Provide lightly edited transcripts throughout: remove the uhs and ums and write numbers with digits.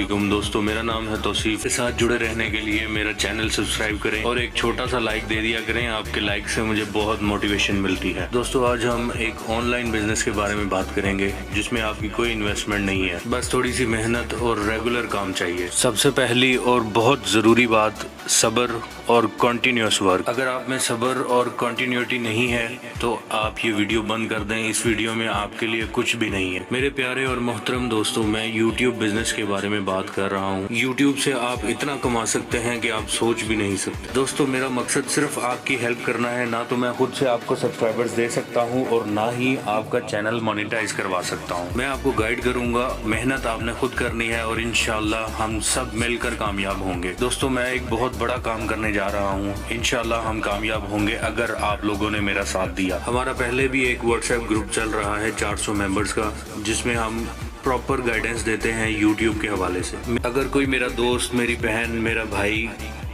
علیکم دوستو، میرا نام ہے توصیف کے ساتھ جڑے رہنے کے لیے میرا چینل سبسکرائب کریں اور ایک چھوٹا سا لائک دے دیا کریں. آپ کے لائک سے مجھے بہت موٹیویشن ملتی ہے. دوستو آج ہم ایک آن لائن بزنس کے بارے میں بات کریں گے جس میں آپ کی کوئی انویسٹمنٹ نہیں ہے، بس تھوڑی سی محنت اور ریگولر کام چاہیے. سب سے پہلی اور بہت ضروری بات صبر اور کنٹینیوس ورک. اگر آپ میں صبر اور کنٹینیوٹی نہیں ہے تو آپ یہ ویڈیو بند کر دیں. اس ویڈیو میں آپ کے لیے کچھ بھی نہیں ہے. میرے پیارے اور محترم دوستو، میں یوٹیوب بزنس کے بارے میں بات کر رہا ہوں. یوٹیوب سے آپ اتنا کما سکتے ہیں کہ آپ سوچ بھی نہیں سکتے. دوستو میرا مقصد صرف آپ کی ہیلپ کرنا ہے. نہ تو میں خود سے آپ کو سبسکرائبرز دے سکتا ہوں اور نہ ہی آپ کا چینل مانیٹائز کروا سکتا ہوں. میں آپ کو گائیڈ کروں گا. محنت آپ نے خود کرنی ہے اور انشاءاللہ ہم سب مل کر کامیاب ہوں گے. دوستو میں ایک بہت بڑا کام کرنے جا رہا ہوں. انشاءاللہ ہم کامیاب ہوں گے اگر آپ لوگوں نے میرا ساتھ دیا. ہمارا پہلے بھی ایک واٹس ایپ گروپ چل رہا ہے 400 ممبرز کا، جس میں ہم پراپر گائیڈنس دیتے ہیں یوٹیوب کے حوالے سے. اگر کوئی میرا دوست، میری بہن، میرا بھائی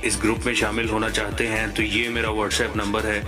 اس گروپ میں شامل ہونا چاہتے ہیں تو یہ میرا واٹس ایپ نمبر ہے.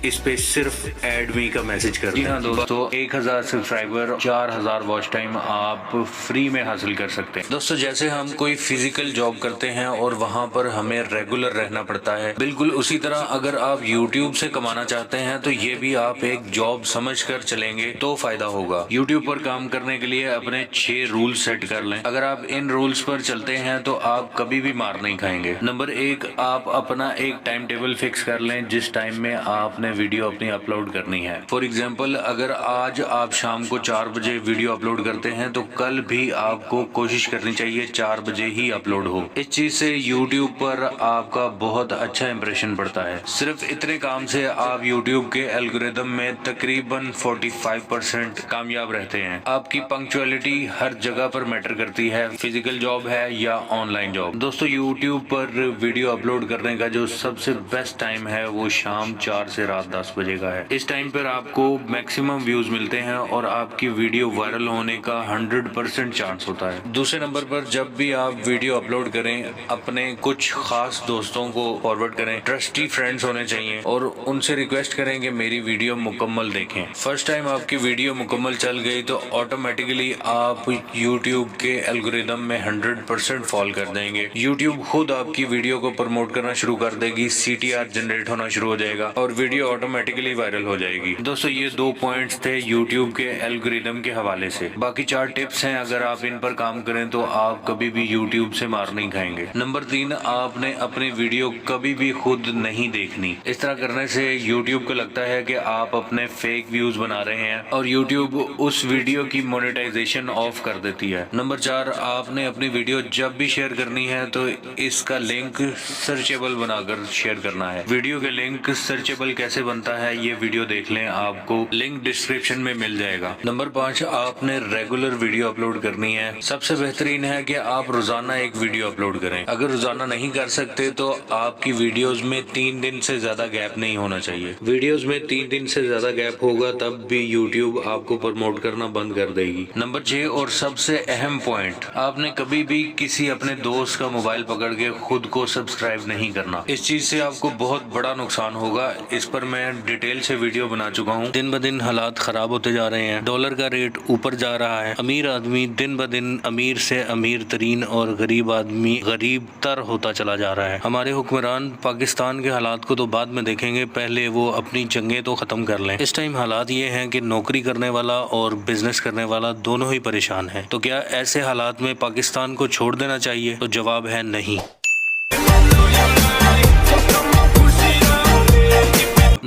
اس پہ صرف ایڈ می کا میسج کر دیں. جی ہاں دوستو، 1000 سبسکرائبر 4000 واچ ٹائم آپ فری میں حاصل کر سکتے ہیں. دوستو جیسے ہم کوئی فزیکل جاب کرتے ہیں اور وہاں پر ہمیں ریگولر رہنا پڑتا ہے، بالکل اسی طرح اگر آپ یوٹیوب سے کمانا چاہتے ہیں تو یہ بھی آپ ایک جاب سمجھ کر چلیں گے تو فائدہ ہوگا. یوٹیوب پر کام کرنے کے لیے اپنے 6 رول سیٹ کر لیں. اگر آپ ان رولز پر چلتے ہیں تو آپ کبھی بھی مار نہیں کھائیں گے. نمبر 1، آپ اپنا ایک ٹائم ٹیبل فکس کر لیں جس ٹائم میں آپ نے ویڈیو اپنی اپلوڈ کرنی ہے. فار ایگزامپل، اگر آج آپ شام کو 4 بجے ویڈیو اپلوڈ کرتے ہیں تو کل بھی آپ کو کوشش کرنی چاہیے 4 بجے ہی اپلوڈ ہو. اس چیز سے یوٹیوب پر آپ کا بہت اچھا امپریشن پڑتا ہے. صرف اتنے کام سے آپ یوٹیوب کے الگوریدم میں تقریباً 45% کامیاب رہتے ہیں. آپ کی پنکچوالٹی ہر جگہ پر میٹر کرتی ہے، فزیکل جاب ہے یا آن لائن جاب. دوستو یوٹیوب پر ویڈیو اپلوڈ کرنے کا جو سب سے بیسٹ ٹائم ہے وہ شام 4 سے رات 10 بجے کا ہے. اس ٹائم پر آپ کو میکسیمم ویوز ملتے ہیں اور آپ کی ویڈیو وائرل ہونے کا 100% چانس ہوتا ہے. دوسرے نمبر پر جب بھی آپ ویڈیو اپلوڈ کریں اپنے کچھ خاص دوستوں کو فارورڈ کریں. ٹرسٹی فرینڈز ہونے چاہیے اور ان سے ریکویسٹ کریں کہ میری ویڈیو مکمل دیکھیں. فرسٹ ٹائم آپ کی ویڈیو مکمل چل گئی تو آٹومیٹیکلی آپ یوٹیوب کے الگوریدم میں 100% فال کر دیں گے. یوٹیوب خود آپ کی ویڈیو کو پروموٹ کرنا شروع کر دے گی. CTR جنریٹ ہونا شروع ہو جائے گا اور ویڈیو آٹومیٹکلی وائرل ہو جائے گی. دوستو یہ 2 پوائنٹس تھے یوٹیوب کے الگوریدم کے حوالے سے. باقی 4 ٹپس ہیں، اگر آپ ان پر کام کریں تو آپ کبھی بھی یوٹیوب سے مار نہیں کھائیں گے. نمبر 3، آپ نے اپنی ویڈیو کبھی بھی خود نہیں دیکھنی. اس طرح کرنے سے یوٹیوب کو لگتا ہے کہ آپ اپنے فیک ویوز بنا رہے ہیں اور یوٹیوب اس ویڈیو کی مونیٹائزیشن آف کر دیتی ہے. نمبر 4، آپ نے اپنی ویڈیو جب بھی شیئر کرنی ہے تو اس کا لنک سرچیبل بنا کر شیئر کرنا ہے. ویڈیو کے لنک سرچیبل کیسے بنتا ہے یہ ویڈیو دیکھ لیں، آپ کو لنک ڈسکرپشن میں مل جائے گا. نمبر 5، آپ نے ریگولر ویڈیو اپلوڈ کرنی ہے. سب سے بہترین ہے کہ آپ روزانہ ایک ویڈیو اپلوڈ کریں. اگر روزانہ نہیں کر سکتے تو آپ کی ویڈیوز میں 3 دن سے زیادہ گیپ نہیں ہونا چاہیے. ویڈیوز میں 3 دن سے زیادہ گیپ ہوگا تب بھی یوٹیوب آپ کو پروموٹ کرنا بند کر دے گی. نمبر 6 اور سب سے اہم پوائنٹ، آپ نے کبھی بھی کسی اپنے دوست کا موبائل پکڑ کے خود کو سبسکرائب نہیں کرنا. اس چیز سے آپ کو بہت بڑا نقصان ہوگا. اس پر میں ڈیٹیل سے ویڈیو بنا چکا ہوں. دن بدن حالات خراب ہوتے جا رہے ہیں. ڈالر کا ریٹ اوپر جا رہا ہے. امیر آدمی دن بدن امیر سے امیر ترین اور غریب آدمی غریب تر ہوتا چلا جا رہا ہے. ہمارے حکمران پاکستان کے حالات کو تو بعد میں دیکھیں گے، پہلے وہ اپنی جنگیں تو ختم کر لیں. اس ٹائم حالات یہ ہیں کہ نوکری کرنے والا اور بزنس کرنے والا دونوں ہی پریشان ہیں. تو کیا ایسے حالات میں پاکستان کو چھوڑ دینا چاہیے؟ تو جواب ہے نہیں.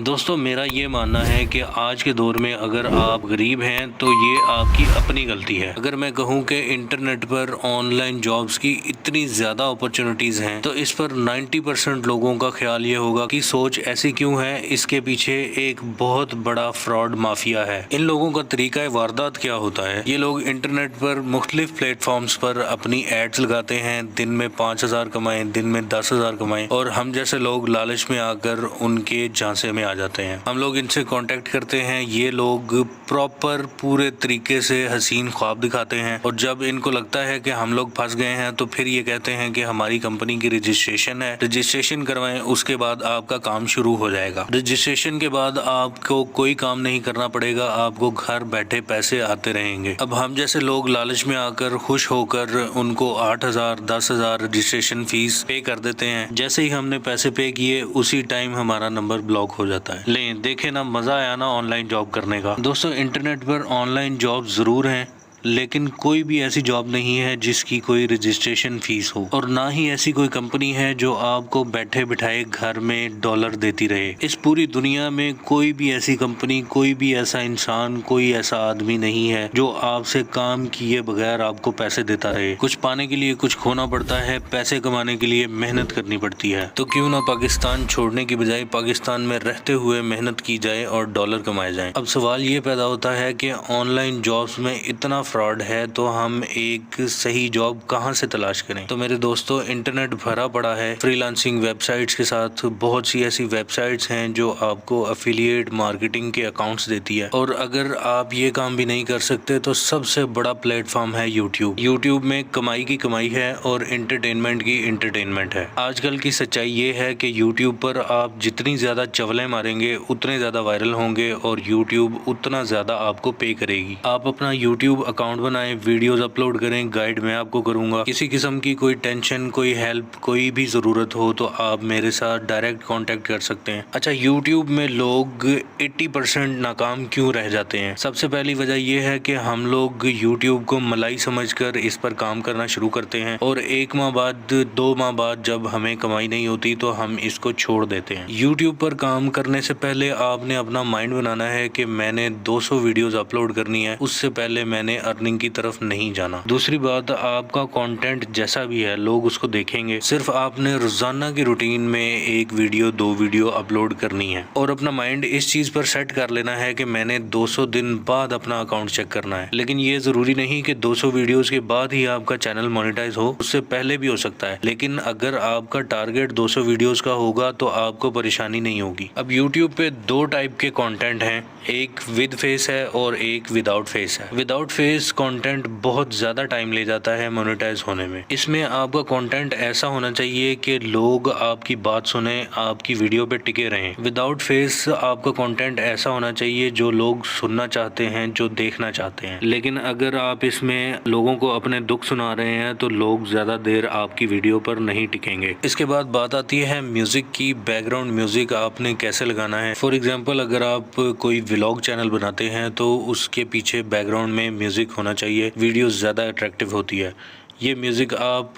دوستو میرا یہ ماننا ہے کہ آج کے دور میں اگر آپ غریب ہیں تو یہ آپ کی اپنی غلطی ہے. اگر میں کہوں کہ internet per on line jobs کی اتنی زیادہ اپرچونٹیز ہیں تو اس پر 90% لوگوں کا خیال یہ ہوگا کہ سوچ ایسی کیوں ہے، اس کے پیچھے ایک بہت بڑا فراڈ مافیا ہے. ان لوگوں کا طریقہ واردات کیا ہوتا ہے؟ یہ لوگ انٹرنیٹ پر مختلف پلیٹ فارمز پر اپنی ایڈز لگاتے ہیں. دن میں 5000 کمائیں، دن میں 10,000 کمائیں، اور ہم جیسے لوگ لالچ میں آ کر ان کے جھانسے میں آ जाते हैं। हम लोग इनसे कांटेक्ट करते हैं, ये लोग प्रॉपर पूरे तरीके से हसीन ख्वाब दिखाते हैं और जब इनको लगता है कि हम लोग फंस गए हैं तो फिर ये कहते हैं कि हमारी कंपनी की रजिस्ट्रेशन है, रजिस्ट्रेशन करवाएं, उसके बाद आपका काम शुरू हो जाएगा। रजिस्ट्रेशन के बाद आपको कोई काम नहीं करना पड़ेगा, आपको घर बैठे पैसे आते रहेंगे। अब हम जैसे लोग लालच में आकर खुश होकर उनको 8,000 10,000 रजिस्ट्रेशन फीस पे कर देते हैं। जैसे ही हमने पैसे पे किए उसी टाइम हमारा नंबर ब्लॉक हो जाता है। लें देखे ना, मजा आया ना ऑनलाइन जॉब करने का। दोस्तों इंटरनेट पर ऑनलाइन जॉब जरूर हैं, लेकिन कोई भी ऐसी जॉब नहीं है जिसकी कोई रजिस्ट्रेशन फीस हो और ना ही ऐसी कोई कंपनी है जो आपको बैठे बिठाए घर में डॉलर देती रहे। इस पूरी दुनिया में कोई भी ऐसी कंपनी, कोई भी ऐसा इंसान, कोई ऐसा आदमी नहीं है जो आपसे काम किए बगैर आपको पैसे देता रहे। कुछ पाने के लिए कुछ खोना पड़ता है, पैसे कमाने के लिए मेहनत करनी पड़ती है। तो क्यों ना पाकिस्तान छोड़ने की बजाय पाकिस्तान में रहते हुए मेहनत की जाए और डॉलर कमाए जाए। अब सवाल ये पैदा होता है कि ऑनलाइन जॉब्स में इतना फ्रॉड है तो हम एक सही जॉब कहां से तलाश करें। तो मेरे दोस्तों इंटरनेट भरा पड़ा है फ्रीलांसिंग वेबसाइट्स के साथ। बहुत सी ऐसी वेबसाइट्स हैं जो आपको एफिलिएट मार्केटिंग के अकाउंट्स देती है और अगर आप ये काम भी नहीं कर सकते तो सबसे बड़ा प्लेटफॉर्म है यूट्यूब। यूट्यूब में कमाई की कमाई है और एंटरटेनमेंट की एंटरटेनमेंट है। आजकल की सच्चाई ये है कि यूट्यूब पर आप जितनी ज्यादा चवलें मारेंगे उतने ज्यादा वायरल होंगे और यूट्यूब उतना ज्यादा आपको पे करेगी। आप अपना यूट्यूब अकाउंट बनाएं, वीडियोस अपलोड करें, गाइड मैं आपको करूंगा। किसी किस्म की कोई टेंशन, कोई हेल्प, कोई भी जरूरत हो तो आप मेरे साथ डायरेक्ट कांटेक्ट कर सकते हैं। अच्छा, यूट्यूब में लोग 80% नाकाम क्यों रह जाते हैं? सबसे पहली वजह यह है कि हम लोग यूट्यूब को मलाई समझकर इस पर काम करना शुरू करते हैं और 1 माह बाद 2 माह बाद जब हमें कमाई नहीं होती तो हम इसको छोड़ देते हैं। यूट्यूब पर काम करने से पहले आपने अपना माइंड बनाना है कि मैंने 200 वीडियोस अपलोड करनी है, उससे पहले मैंने अर्निंग की तरफ नहीं जाना। दूसरी बात, आपका कंटेंट जैसा भी है लोग उसको देखेंगे। सिर्फ आपने रोजाना की रूटीन में 1 वीडियो 2 वीडियो अपलोड करनी है और अपना माइंड इस चीज पर सेट कर लेना है कि मैंने 200 दिन बाद अपना अकाउंट चेक करना है। लेकिन ये जरूरी नहीं कि 200 वीडियोस के बाद ही आपका चैनल मोनेटाइज हो, उससे पहले भी हो सकता है। लेकिन अगर आपका टारगेट 200 वीडियोस का होगा तो आपको परेशानी नहीं होगी। अब यूट्यूब पे 2 टाइप के कंटेंट हैं, एक विद फेस है और एक विदाउट फेस है। विदाउट फेस कंटेंट बहुत ज्यादा टाइम ले जाता है मोनेटाइज होने में। इसमें आपका कंटेंट ऐसा होना चाहिए कि लोग आपकी बात सुने, आपकी वीडियो पे टिके रहें। विदाउट फेस आपका कंटेंट ऐसा होना चाहिए जो लोग सुनना चाहते हैं, जो देखना चाहते हैं। लेकिन अगर आप इसमें लोगों को अपने दुख सुना रहे हैं तो लोग ज्यादा देर आपकी वीडियो पर नहीं टिकेंगे। इसके बाद बात आती है म्यूजिक की। बैकग्राउंड म्यूजिक आपने कैसे लगाना है। फॉर एग्जाम्पल, अगर आप कोई व्लॉग चैनल बनाते हैं तो उसके पीछे बैकग्राउंड में म्यूजिक होना चाहिए, वीडियो ज़्यादा अट्रैक्टिव होती है। ये म्यूज़िक आप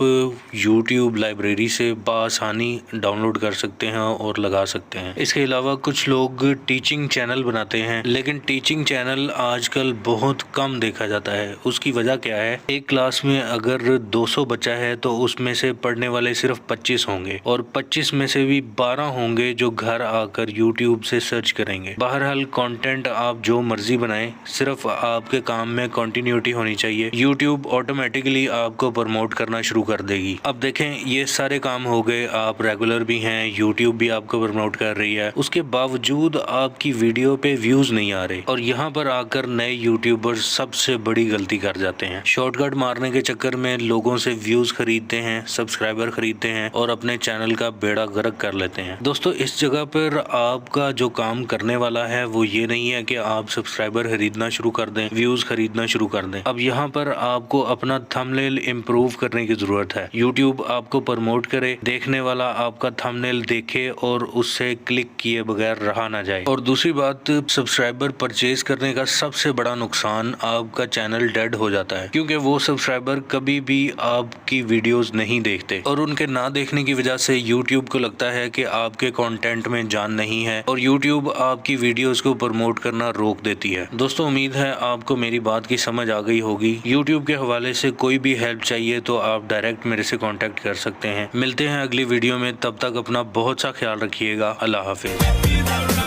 YouTube लाइब्रेरी से बआसानी डाउनलोड कर सकते हैं और लगा सकते हैं। इसके अलावा कुछ लोग टीचिंग चैनल बनाते हैं, लेकिन टीचिंग चैनल आजकल बहुत कम देखा जाता है। उसकी वजह क्या है? एक क्लास में अगर 200 बच्चा है तो उसमें से पढ़ने वाले सिर्फ 25 होंगे और 25 में से भी 12 होंगे जो घर आकर YouTube से सर्च करेंगे। बहरहाल कंटेंट आप जो मर्जी बनाएं, सिर्फ आपके काम में कंटिन्यूटी होनी चाहिए। YouTube ऑटोमेटिकली आपको प्रमोट करना शुरू कर देगी। अब देखें, ये सारे काम हो गए, आप रेगुलर भी हैं, YouTube भी आपको प्रमोट कर रही है, उसके बावजूद आपकी वीडियो पे व्यूज नहीं आ रहे और यहाँ पर आकर नए यूट्यूबर्स सबसे बड़ी गलती कर जाते हैं। शॉर्टकट मारने के चक्कर में लोगों से व्यूज खरीदते हैं, सब्सक्राइबर खरीदते हैं और अपने चैनल का बेड़ा गर्क कर लेते हैं। दोस्तों, इस जगह पर आपका जो काम करने वाला है वो ये नहीं है कि आप सब्सक्राइबर खरीदना शुरू कर दें, व्यूज खरीदना शुरू कर दें। अब यहाँ पर आपको अपना थंबनेल इम्प्रूव करने की जरूरत है। YouTube आपको प्रमोट करे, देखने वाला आपका थंबनेल देखे और उससे क्लिक किए बगैर रहा ना जाए। और दूसरी बात, सब्सक्राइबर परचेज करने का सबसे बड़ा नुकसान आपका चैनल डेड हो जाता है, क्योंकि वो सब्सक्राइबर कभी भी आपकी वीडियोस नहीं देखते और उनके ना देखने की वजह से YouTube को लगता है कि आपके कंटेंट में जान नहीं है और YouTube आपकी वीडियोस को प्रमोट करना रोक देती है। दोस्तों, उम्मीद है आपको मेरी बात की समझ आ गई होगी। YouTube के हवाले से कोई भी हेल्प चाहिए तो आप डायरेक्ट मेरे से कांटेक्ट कर सकते हैं। मिलते हैं अगली वीडियो में, तब तक अपना बहुत सा ख्याल रखिएगा। अल्लाह हाफिज।